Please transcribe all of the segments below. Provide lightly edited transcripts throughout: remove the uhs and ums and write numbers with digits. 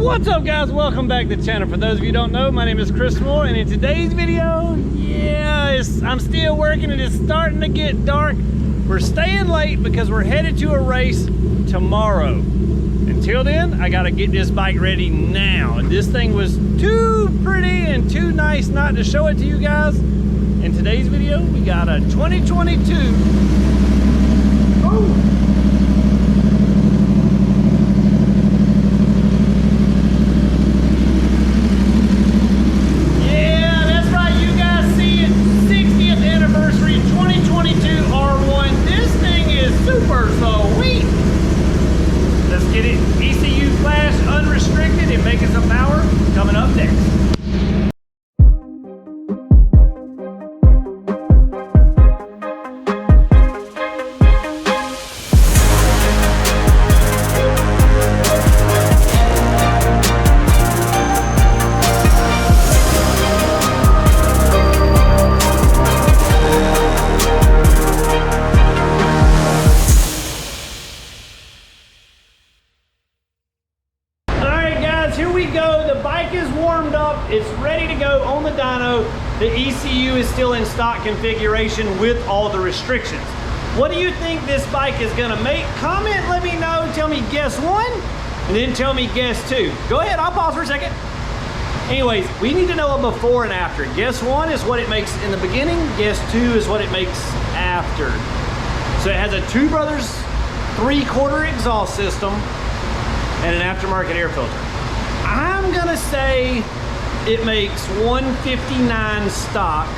What's up, guys? Welcome back to the channel. For those of you who don't know, my name is Chris Moore, and in today's video, I'm still working and it's starting to get dark. We're staying late because we're headed to a race tomorrow. Until then, I gotta get this bike ready now. This thing was too pretty and too nice not to show it to you guys. In today's video, we got a 2022. Yeah, that's right, you guys see it. 60th anniversary 2022 R1. This thing is super sweet. Let's get it ECU Flashed, unrestricted, and making some power. Coming up next. Here we go. The bike is warmed up. It's ready to go on the dyno. The ECU is still in stock configuration with all the restrictions. What do you think this bike is gonna make? Comment, let me know. Tell me guess one, and then tell me guess two. Go ahead, I'll pause for a second. Anyways, we need to know a before and after. Guess one is what it makes in the beginning. Guess two is what it makes after. So it has a Two Brothers 3/4 exhaust system and an aftermarket air filter. I'm gonna say it makes 159 stock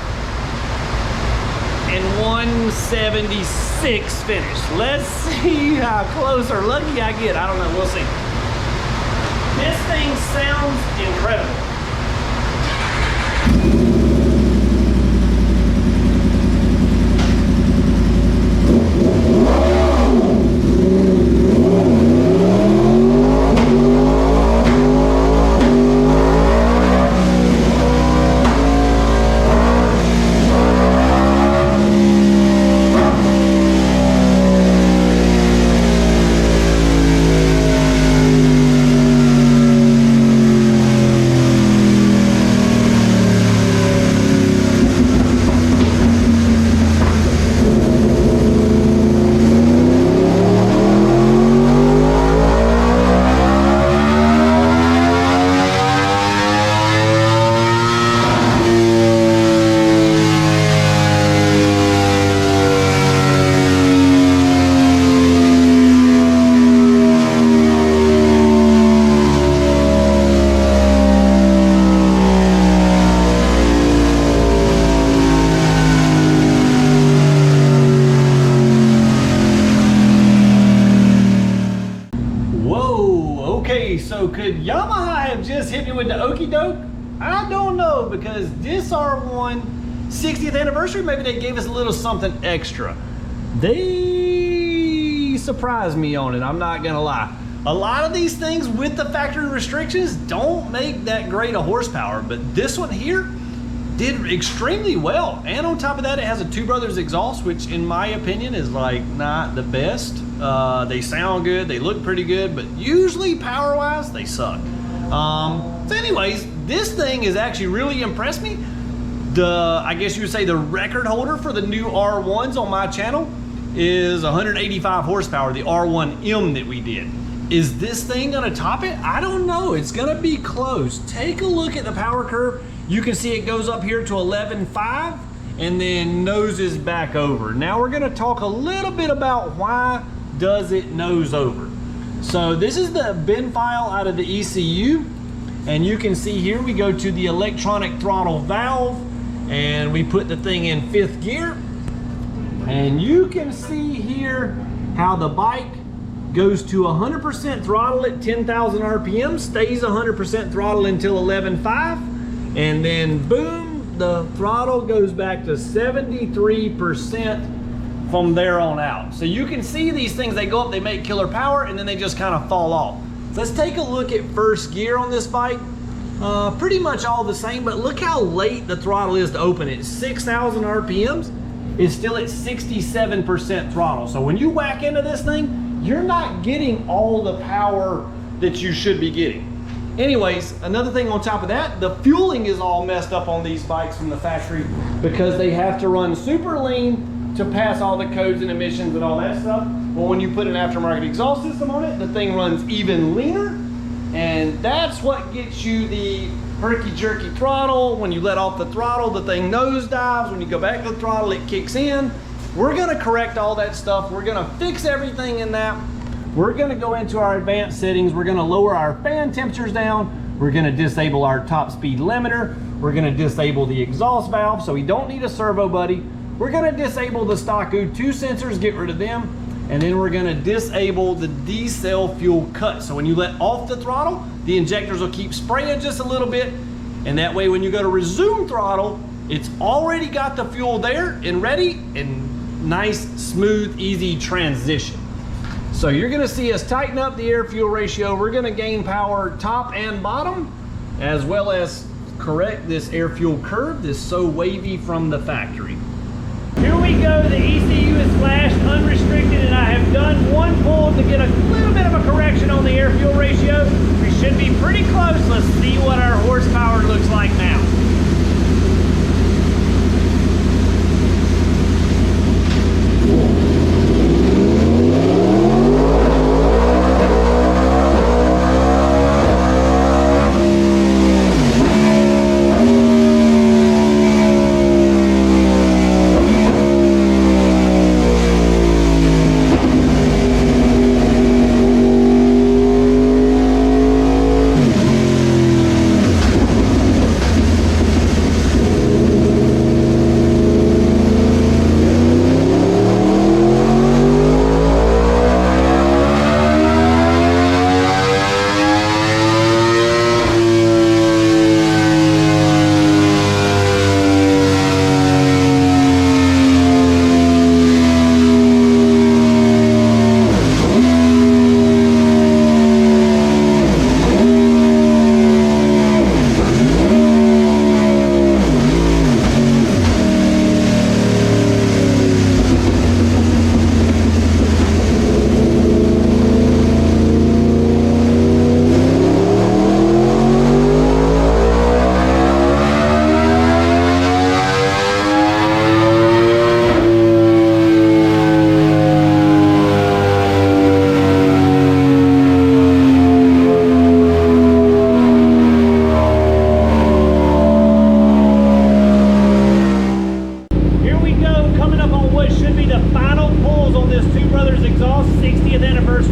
and 176 finish. Let's see how close or lucky I get. I don't know, we'll see. This thing sounds incredible. So could Yamaha have just hit me with the okie doke? I don't know, because this R1 60th anniversary, maybe they gave us a little something extra. They surprised me on it, I'm not gonna lie. A lot of these things with the factory restrictions don't make that great a horsepower, but this one here did extremely well. And on top of that, it has a Two Brothers exhaust, which in my opinion is like not the best. They sound good, they look pretty good, but usually power-wise, they suck. So anyways, this thing has actually really impressed me. I guess you would say the record holder for the new R1s on my channel is 185 horsepower, the R1M that we did. Is this thing gonna top it? I don't know, it's gonna be close. Take a look at the power curve. You can see it goes up here to 11.5 and then noses back over. Now we're gonna talk a little bit about why does it nose over. So this is the bin file out of the ECU, and you can see here we go to the electronic throttle valve and we put the thing in 5th gear, and you can see here how the bike goes to 100% throttle at 10,000 RPM, stays 100% throttle until 11.5, and then boom, the throttle goes back to 73% from there on out. So you can see these things, they go up, they make killer power, and then they just kind of fall off. So let's take a look at 1st gear on this bike. Pretty much all the same, but look how late the throttle is to open it. 6,000 RPMs. is still at 67% throttle. So when you whack into this thing, you're not getting all the power that you should be getting. Anyways, another thing on top of that, the fueling is all messed up on these bikes from the factory because they have to run super lean to pass all the codes and emissions and all that stuff. Well, when you put an aftermarket exhaust system on it, the thing runs even leaner, and that's what gets you the herky-jerky throttle. When you let off the throttle, the thing nosedives. When you go back to the throttle, it kicks in. We're gonna correct all that stuff. We're gonna fix everything in that. We're gonna go into our advanced settings. We're gonna lower our fan temperatures down. We're gonna disable our top speed limiter. We're gonna disable the exhaust valve, so we don't need a servo buddy. We're gonna disable the stock O2 sensors, get rid of them. And then we're gonna disable the D-cell fuel cut. So when you let off the throttle, the injectors will keep spraying just a little bit. And that way when you go to resume throttle, it's already got the fuel there and ready, and nice, smooth, easy transition. So you're gonna see us tighten up the air-fuel ratio. We're gonna gain power top and bottom, as well as correct this air-fuel curve that's so wavy from the factory. Here we go, the ECU is flashed unrestricted, and I have done one pull to get a little bit of a correction on the air-fuel ratio. We should be pretty close. Let's see what our horsepower looks like now.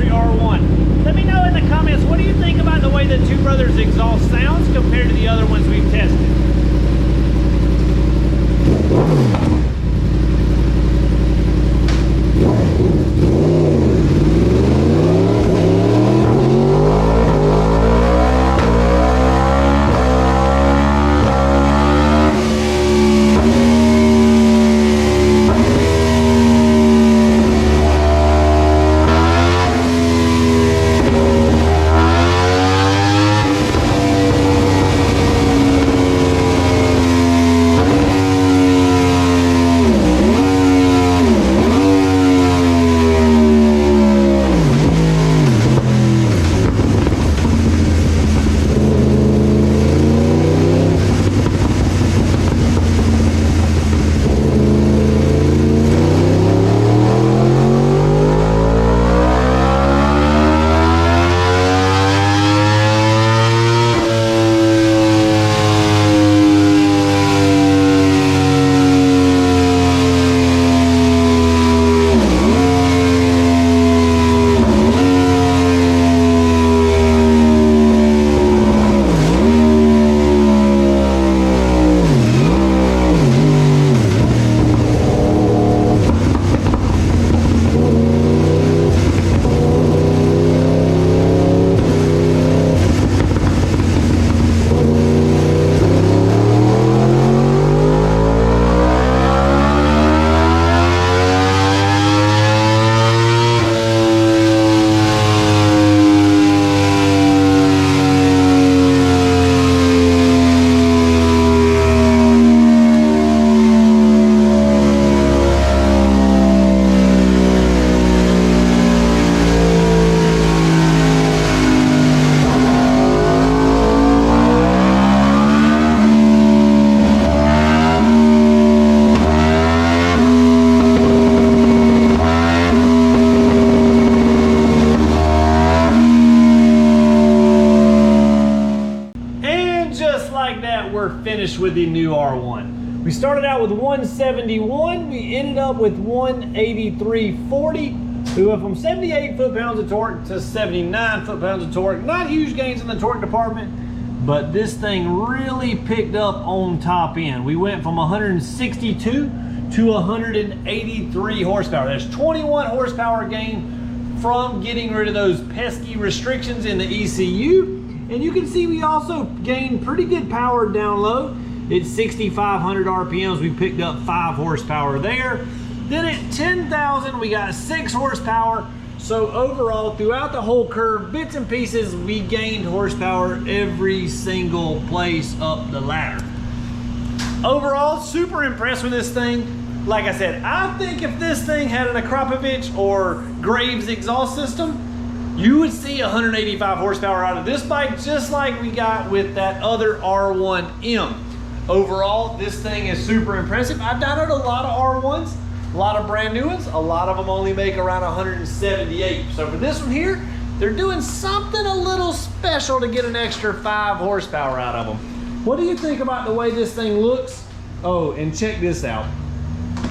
R1. Let me know in the comments, what do you think about the way the Two Brothers exhaust sounds compared to the other ones we've tested? we're finished with the new R1. We started out with 171, we ended up with 183.40. We went from 78 foot-pounds of torque to 79 foot-pounds of torque. Not huge gains in the torque department, but this thing really picked up on top end. We went from 162 to 183 horsepower. There's 21 horsepower gain from getting rid of those pesky restrictions in the ECU. And you can see we also gained pretty good power down low. It's 6,500 RPMs. We picked up 5 horsepower there. Then at 10,000, we got 6 horsepower. So overall, throughout the whole curve, bits and pieces, we gained horsepower every single place up the ladder. Overall, super impressed with this thing. Like I said, I think if this thing had an Akrapovic or Graves exhaust system, you would see 185 horsepower out of this bike, just like we got with that other R1M. Overall, this thing is super impressive. I've dynoed a lot of R1s, a lot of brand new ones. A lot of them only make around 178. So for this one here, they're doing something a little special to get an extra 5 horsepower out of them. What do you think about the way this thing looks? Oh, and check this out.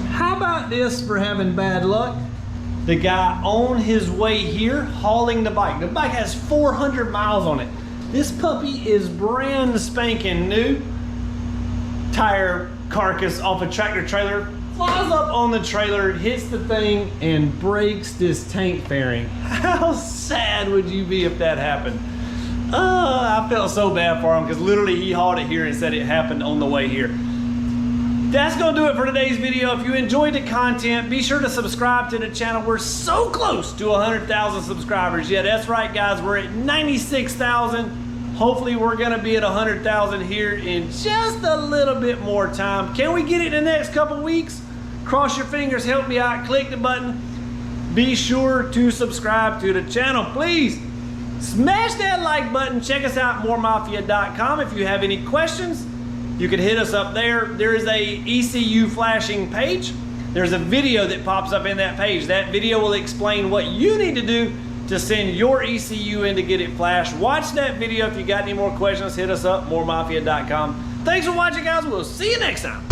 How about this for having bad luck? The guy on his way here hauling the bike. The bike has 400 miles on it. This puppy is brand spanking new. Tire carcass off a tractor trailer, flies up on the trailer, hits the thing, and breaks this tank fairing. How sad would you be if that happened? I felt so bad for him because literally he hauled it here and said it happened on the way here. That's gonna do it for today's video. If you enjoyed the content, be sure to subscribe to the channel. We're so close to 100,000 subscribers. Yeah, that's right, guys. We're at 96,000. Hopefully we're gonna be at 100,000 here in just a little bit more time. Can we get it in the next couple weeks? Cross your fingers, help me out, click the button. Be sure to subscribe to the channel, please. Smash that like button. Check us out at mooremafia.com. If you have any questions, you can hit us up there. There is a ECU flashing page. There's a video that pops up in that page. That video will explain what you need to do to send your ECU in to get it flashed. Watch that video. If you got any more questions, hit us up, mooremafia.com. Thanks for watching, guys. We'll see you next time.